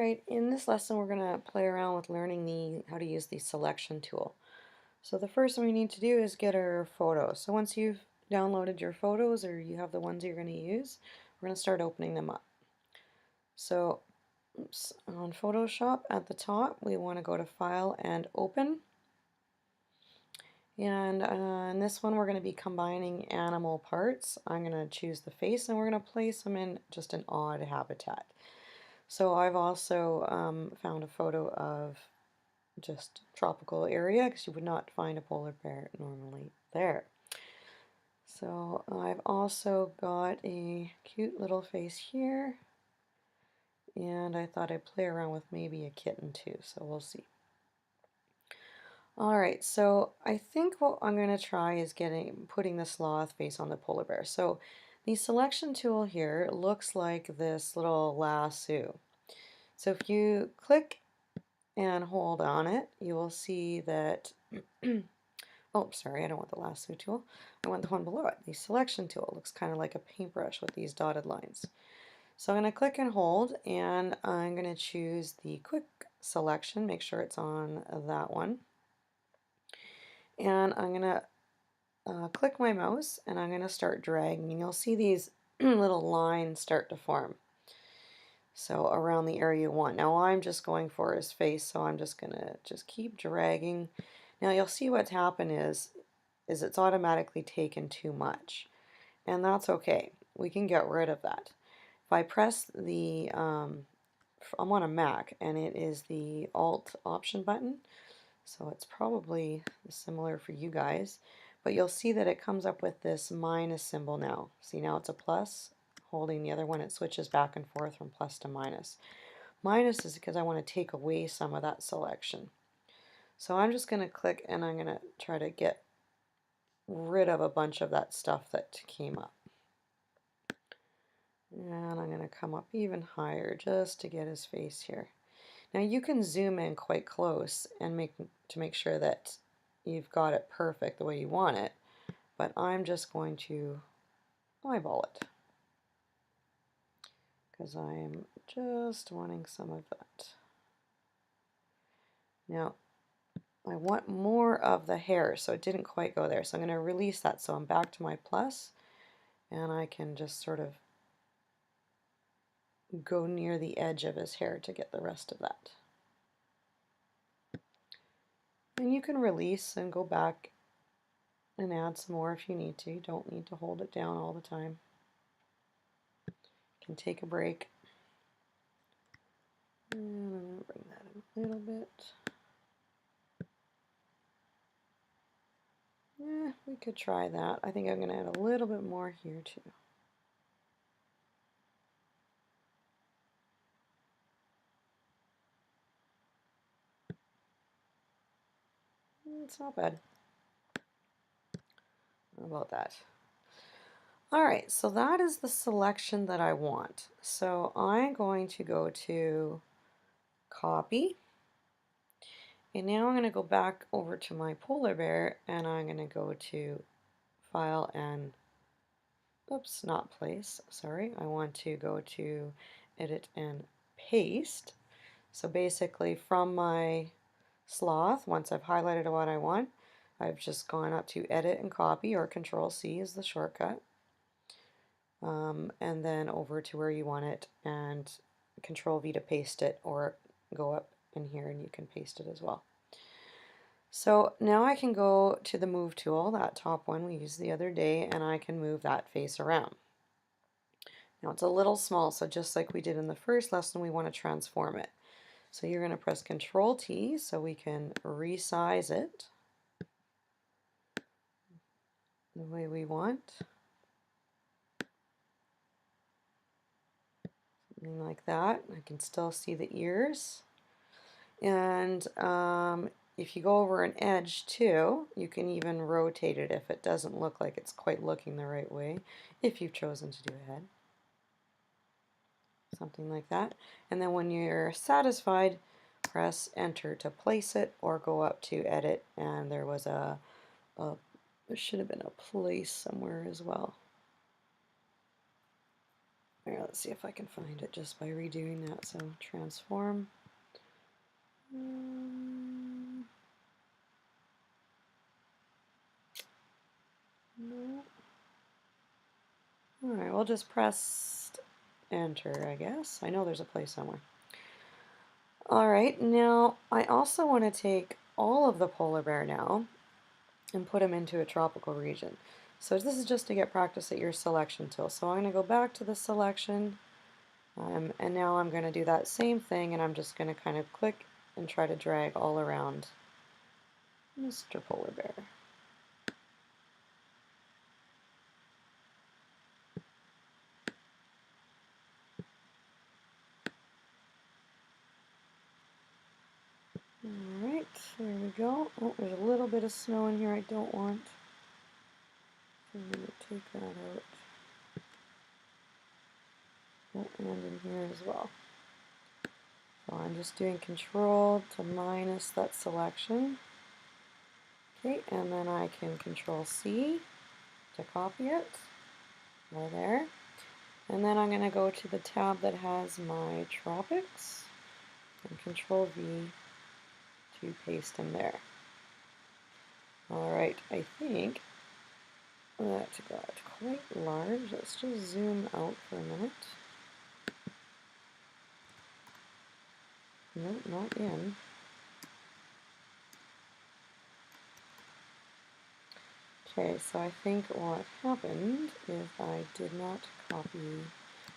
Alright, in this lesson we're going to play around with learning how to use the selection tool. So the first thing we need to do is get our photos. So once you've downloaded your photos or you have the ones you're going to use, we're going to start opening them up. So on Photoshop at the top we want to go to File and Open. And in this one we're going to be combining animal parts. I'm going to choose the face and we're going to place them in just an odd habitat. So I've also found a photo of just tropical area because you would not find a polar bear normally there. So I've also got a cute little face here, and I thought I'd play around with maybe a kitten too, so we'll see. Alright, so I think what I'm going to try is putting the sloth face on the polar bear. So the selection tool here looks like this little lasso. So if you click and hold on it, you will see that, oh, sorry, I don't want the lasso tool. I want the one below it, the selection tool. It looks kind of like a paintbrush with these dotted lines. So I'm going to click and hold, and I'm going to choose the quick selection, make sure it's on that one. And I'm going to click my mouse, and I'm going to start dragging, and you'll see these little lines start to form. So around the area you want. Now I'm just going for his face, so I'm just going to keep dragging. Now you'll see what's happened is it's automatically taken too much. And that's okay. We can get rid of that. If I press the, I'm on a Mac, and it is the Alt Option button, so it's probably similar for you guys, but you'll see that it comes up with this minus symbol now. See, now it's a plus. Holding the other one, it switches back and forth from plus to minus. Minus is because I want to take away some of that selection. So I'm just going to click and I'm going to try to get rid of a bunch of that stuff that came up. And I'm going to come up even higher just to get his face here. Now you can zoom in quite close and make sure that you've got it perfect the way you want it, but I'm just going to eyeball it, because I am just wanting some of that. Now, I want more of the hair, so it didn't quite go there. So I'm going to release that, so I'm back to my plus, and I can just sort of go near the edge of his hair to get the rest of that. And you can release and go back and add some more if you need to. You don't need to hold it down all the time. You can take a break. And I'm going to bring that in a little bit. Yeah, we could try that. I think I'm going to add a little bit more here too. It's not bad. How about that? Alright, so that is the selection that I want. So I'm going to go to Copy. And now I'm going to go back over to my polar bear, and I'm going to go to File and, oops, not Place, sorry. I want to go to Edit and Paste. So basically from my sloth, once I've highlighted what I want, I've just gone up to Edit and Copy, or Control C is the shortcut. And then over to where you want it, and Control V to paste it, or go up in here and you can paste it as well. So now I can go to the Move tool, that top one we used the other day, and I can move that face around. Now it's a little small, so just like we did in the first lesson, we want to transform it. So you're going to press Control T so we can resize it the way we want. Something like that. I can still see the ears. And if you go over an edge too, you can even rotate it if it doesn't look like it's quite looking the right way, if you've chosen to do a head. Something like that. And then when you're satisfied, press Enter to place it, or go up to Edit, and there was there should have been a place somewhere as well. Here, let's see if I can find it just by redoing that. So transform. No. All right, we'll just press enter, I guess. I know there's a place somewhere. All right, now I also want to take all of the polar bear now and put them into a tropical region. So this is just to get practice at your selection tool. So I'm going to go back to the selection, and now I'm going to do that same thing, and I'm just going to kind of click and try to drag all around Mr. Polar Bear. Alright, there we go. Oh, there's a little bit of snow in here I don't want. So I'm going to take that out. Oh, and in here as well. So I'm just doing control to minus that selection. Okay, and then I can control C to copy it. Right there. And then I'm going to go to the tab that has my tropics and control V to paste them there. Alright, I think that got quite large. Let's just zoom out for a minute. Nope, not in. Okay, so I think what happened is I did not copy.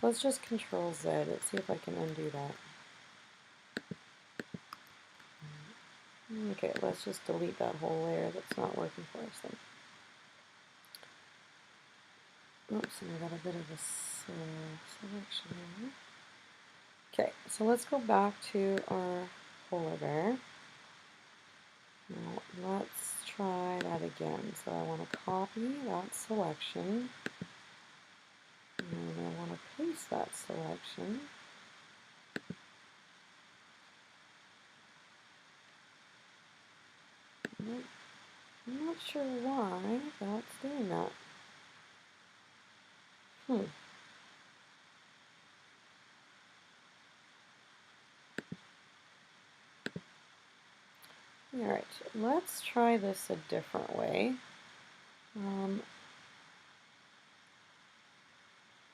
Let's just control Z. Let's see if I can undo that. Okay, let's just delete that whole layer that's not working for us then. Oops, and I got a bit of a selection there. Okay, so let's go back to our polar bear. Now let's try that again. So I want to copy that selection, and I want to paste that selection. I'm not sure why that's doing that. Alright, let's try this a different way.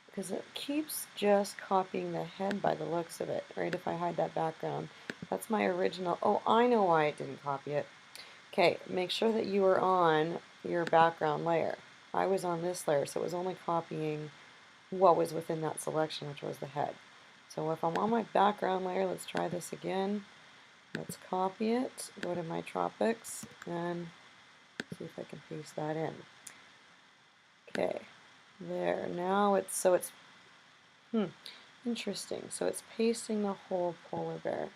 Because it keeps just copying the head by the looks of it, right? If I hide that background. That's my original. Oh, I know why it didn't copy it. Okay, make sure that you are on your background layer. I was on this layer, so it was only copying what was within that selection, which was the head. So if I'm on my background layer, let's try this again. Let's copy it, go to my tropics, and see if I can paste that in. Okay, there. Now it's interesting. So it's pasting the whole polar bear,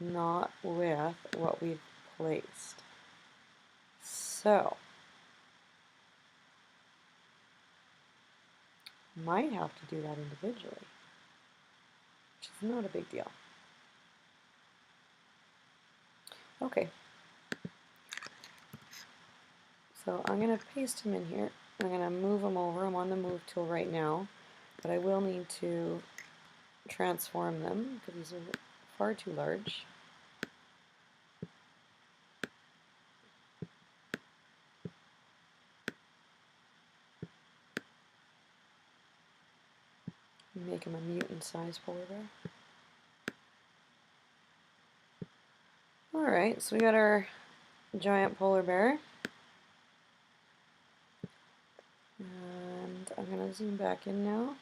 not with what we've placed. So might have to do that individually, which is not a big deal. Okay. So I'm going to paste him in here. I'm going to move him over. I'm on the move tool right now, but I will need to transform them because these are far too large. Make him a mutant size polar bear. Alright, so we got our giant polar bear. And I'm going to zoom back in now.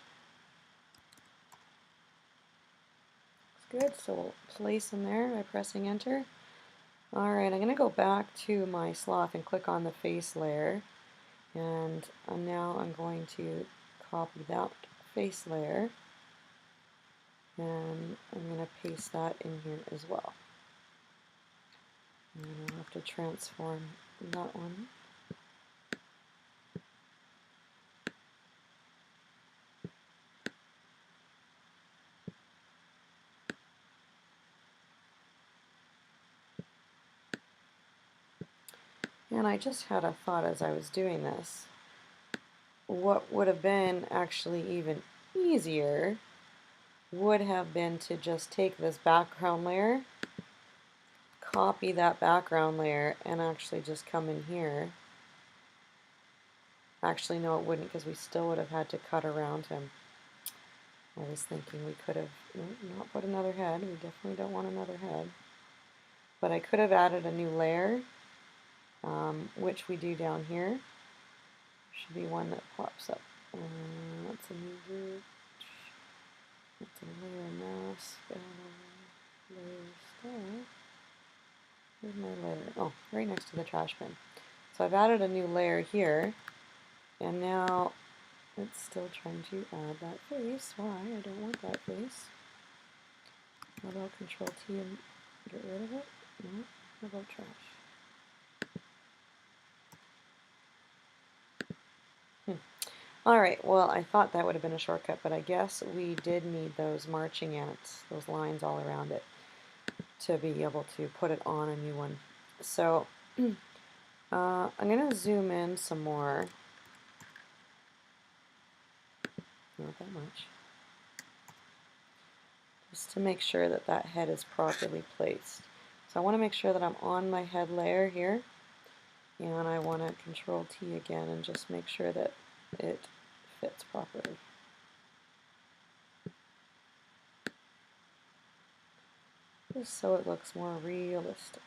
Looks good, so we'll place him there by pressing enter. Alright, I'm going to go back to my sloth and click on the face layer. And now I'm going to copy that face layer. And I'm going to paste that in here as well. And I'll have to transform that one. And I just had a thought as I was doing this. What would have been actually even easier would have been to just take this background layer, copy that background layer, and actually just come in here. Actually, no, it wouldn't, because we still would have had to cut around him. I was thinking we could have not put another head. We definitely don't want another head. But I could have added a new layer, which we do down here. Should be one that pops up. That's a new group. That's a layer mask. Layer style. Where's my layer? Oh, right next to the trash bin. So I've added a new layer here, and now it's still trying to add that face. Why? I don't want that face. How about Control T and get rid of it? No. How about trash? Alright, well, I thought that would have been a shortcut, but I guess we did need those marching ants, those lines all around it, to be able to put it on a new one. So, I'm going to zoom in some more. Not that much. Just to make sure that that head is properly placed. So I want to make sure that I'm on my head layer here, and I want to Control T again and just make sure that it fits properly. Just so it looks more realistic.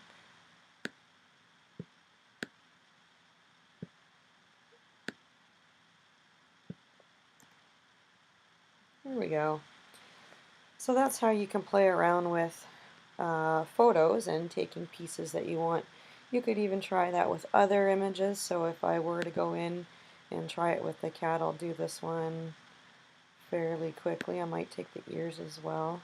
There we go. So that's how you can play around with photos and taking pieces that you want. You could even try that with other images. So if I were to go in and try it with the cat, I'll do this one fairly quickly. I might take the ears as well.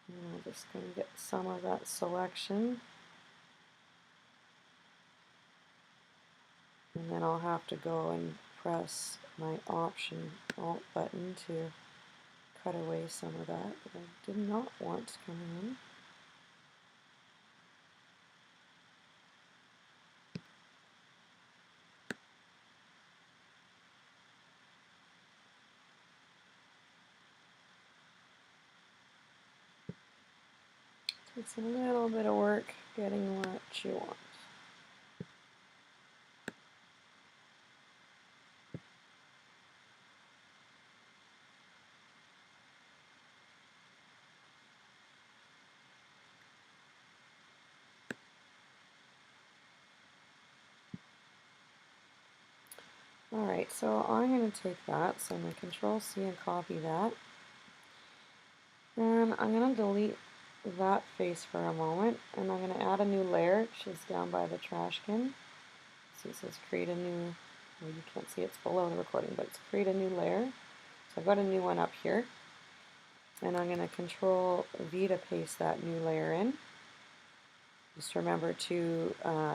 And I'm just going to get some of that selection. And then I'll have to go and press my Alt button to cut away some of that I did not want to come in. Takes a little bit of work getting what you want. Alright, so I'm going to take that, so I'm going to Control C and copy that. And I'm going to delete that face for a moment, and I'm going to add a new layer, which is down by the trash can. So it says create a new, well, you can't see it's below the recording, but it's create a new layer. So I've got a new one up here. And I'm going to Control V to paste that new layer in. Just remember to,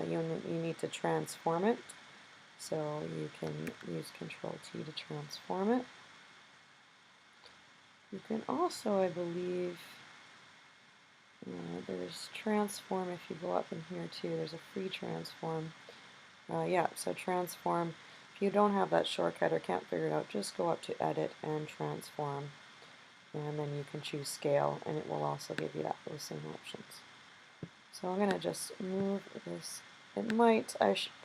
you need to transform it. So you can use Control T to transform it. You can also, I believe, there's transform if you go up in here too. There's a free transform. Yeah, so transform. If you don't have that shortcut or can't figure it out, just go up to edit and transform. And then you can choose scale, and it will also give you those same options. So I'm going to just move this. It might,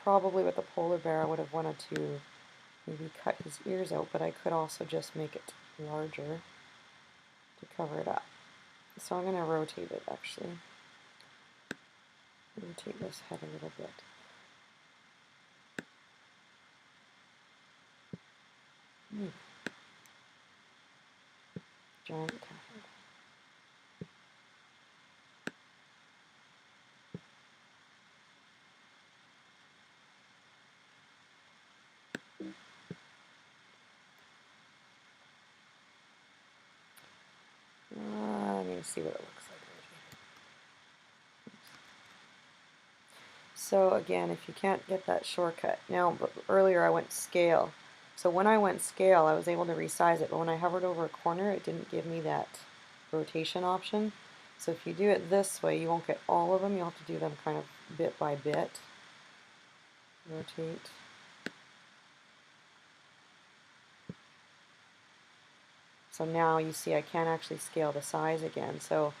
probably with the polar bear I would have wanted to maybe cut his ears out, but I could also just make it larger to cover it up. So I'm going to rotate it actually. Rotate this head a little bit. Giant cat head. I'm going to see what it looks like. So again, if you can't get that shortcut, now earlier I went scale. So when I went scale, I was able to resize it, but when I hovered over a corner, it didn't give me that rotation option. So if you do it this way, you won't get all of them. You'll have to do them kind of bit by bit. Rotate. So now you see I can actually scale the size again. So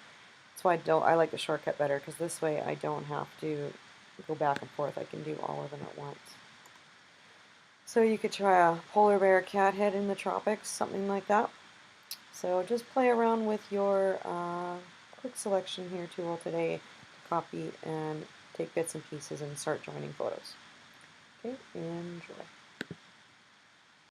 that's why I like the shortcut better, because this way I don't have to go back and forth. I can do all of them at once. So you could try a polar bear cat head in the tropics, something like that. So just play around with your quick selection here tool today to copy and take bits and pieces and start joining photos. Okay, enjoy.